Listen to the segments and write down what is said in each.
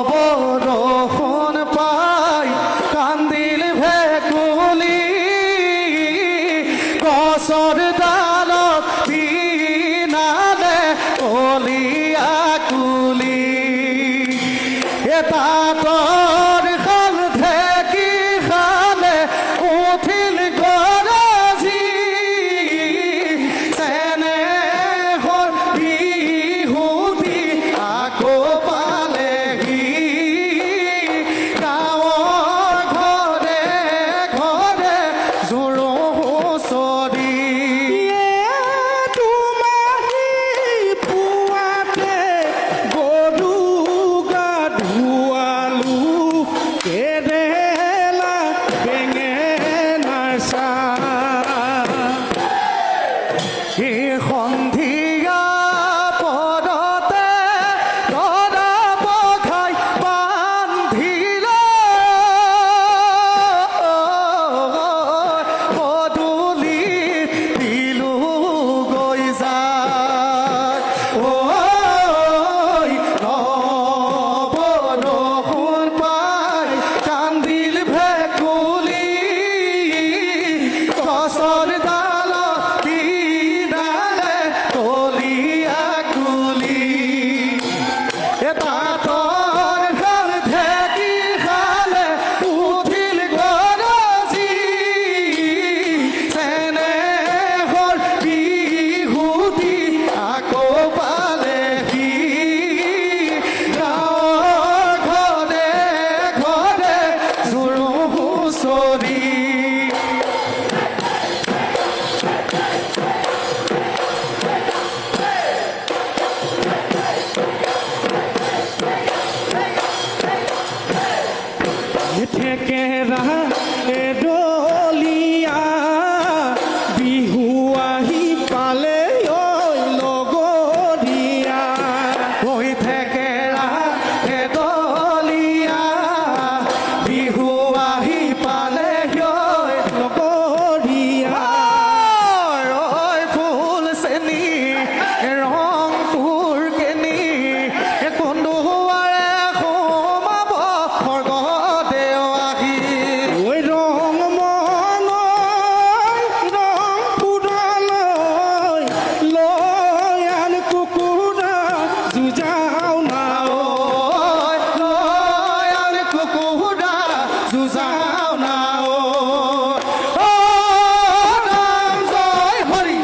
বৰষুণ পাই কান্দিল ভেকুলী গছৰ ডালত পিনালে কলি আকুলি তাঁতৰ শাল ঢেঁকী শালে উঠিল গৰজি চেনেহৰ বিহুতি আকৌ পালেহি গাঁৱৰ ঘৰে ঘৰে জোৰো হুঁচৰি সন্ধিয়া পদতে দৰা বঘাই বান্ধিলে পদূলিত দিলো গৈ যায় বৰষুণ পাই কান্দিল ভেকুলী গছৰ ডালত পিনালে কলি আকুলি তাঁতৰ শাল ঢেঁকী শালে উঠিল গৰজি চেনেহৰ বিহুতি আকৌ পালেহি গাঁৱৰ ঘৰে ঘৰে জোৰো হুঁচৰি থেকেৰা এডলীয়া বিহু আহি পালে ঐ লগৰীয়া হৈ থেকেৰা এডলীয়া বিহু আহি পালে লগৰীয়া ফুল চেনি ৰংপুৰ কেনি কোনদুৱাৰে সোমাব স্বৰ্গদেউ আহি ঐ ৰং মনৈ ৰংপুৰলৈ লৈ আন কুকুৰা যুঁজাও না লয়াল কুকুৰা যুঁজাও না ৰাম জয় হৰি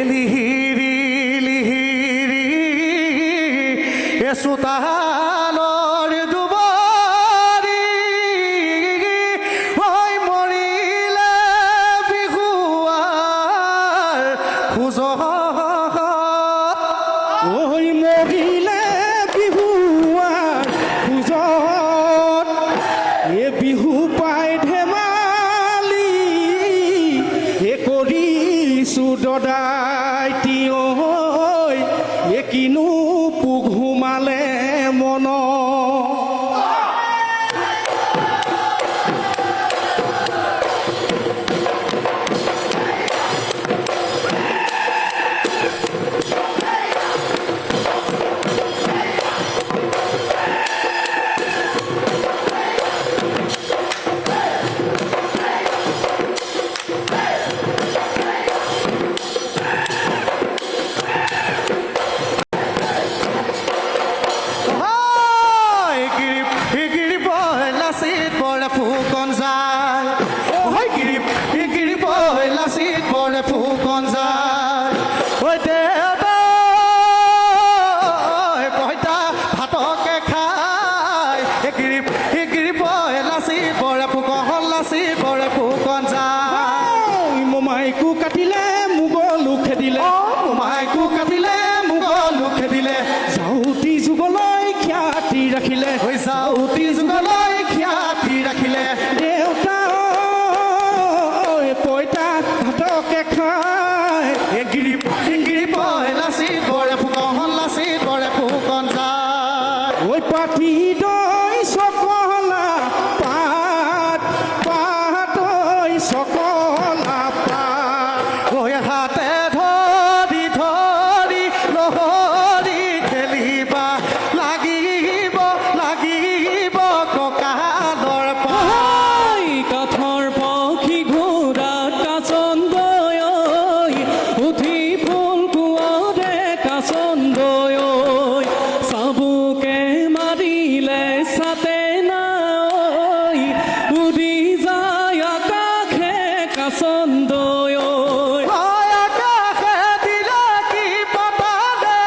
লিহিৰি লিহিৰি চোতালৰ দুৱাৰী হৈ মৰিলে বিহুৱাৰ খোজত ঐ মৰিলে বিহুৱাৰ খোজত এ বিহু পাই ধেমালি এ কৰিছো দদাইতি ঐ এ কিনো পোক সোমালে মন ফুকন যায় গিৰি লাচিত পৰে ফুকন যায় দেউতা পইতা ভাতকে খাই গিৰি লাচিত পৰে ফুকন লাচিত পৰে ফুকন যায় মোমাইকো কাটিলে মুগলো খেদিলে মোমাইকো কাটিলে মুগলো খেদিলে যাওঁতি যুগলৈ খ্যাতি ৰাখিলে যাওঁতি যুগলৈ খ্যাতি ৰাখিলে দেউতা পইতা ভাতকে খাই গিৰি লাচিত পৰে ফুকন লাচিত পৰে ফুকন যায় পাতি দৈ চকলা পাত পাত ঐ চকলা পাত ঐ হাতে ধৰি ধৰি লহৰি খেলিবা লাগিব লাগিব কঁকালৰ পাৰ কাঠৰ পক্ষী ঘোঁৰা কাচন্দৈ উঠি ফুল কুঁৱৰে কাচন্দৈ চাবুকে মাৰিলে চাতে নাই উৰি যায় আকাশে কাচন্দৈ আকাশে দিলে কি পতালে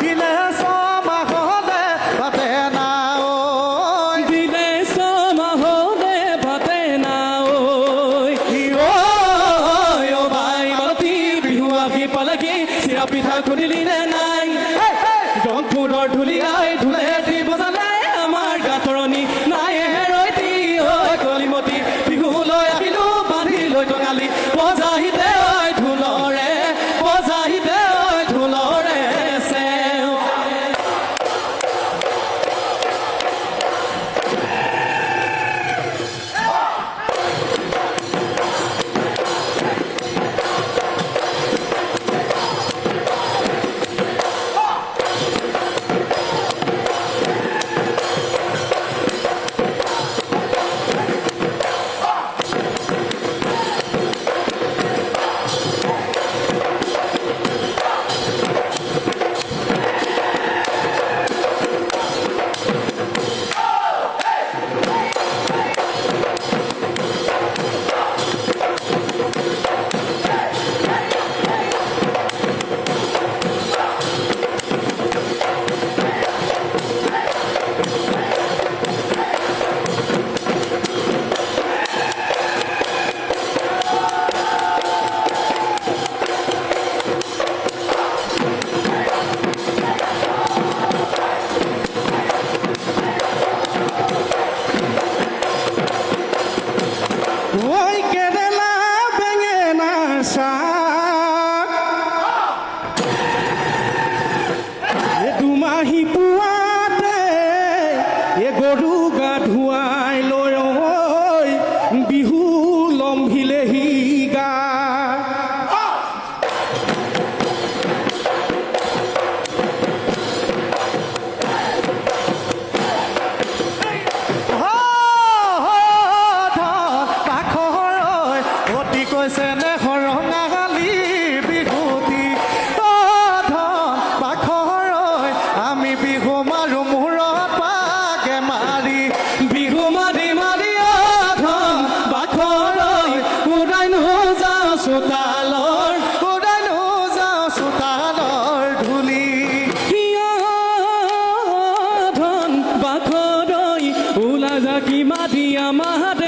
দিলে ছমাহলে পাতে না ঐ দিলে ছমাহলে ভাতে না ঐ বাই মালতী বিহু আহি পালেহি চিৰা পিঠা খুলিলি নে নাই ৰংপুৰৰ ঢুলীয়াই ঢোলে দি বজালে আমাৰ গাতৰণি নাই হেৰৈতি ঐ কলিমতি বিহুলৈ আহিলো বান্ধি লৈ টঙালি বজাহিতে ঐ ঢোলৰে বজাহিতে ঐ ঢোলৰে চেও ঐ কেৰেলা বেঙেনা শাক দুমাহী পুৱাতে গৰু গা ধুৱাই লৈ বিহু লম্ভিলেহি গা অতি কৈছে নে সৰঙালী বিহুতি ধন পাখৰ আমি বিহু মাৰো মূৰত পাকে মাৰি বিহু মাৰি মাৰি ধন বাখৰৈ উৰাই যাওঁ চোতালৰ উৰানো যাওঁ চোতালৰ ধূলি ধন বাখৰৈ ওলা জাকি মাতি আমাৰ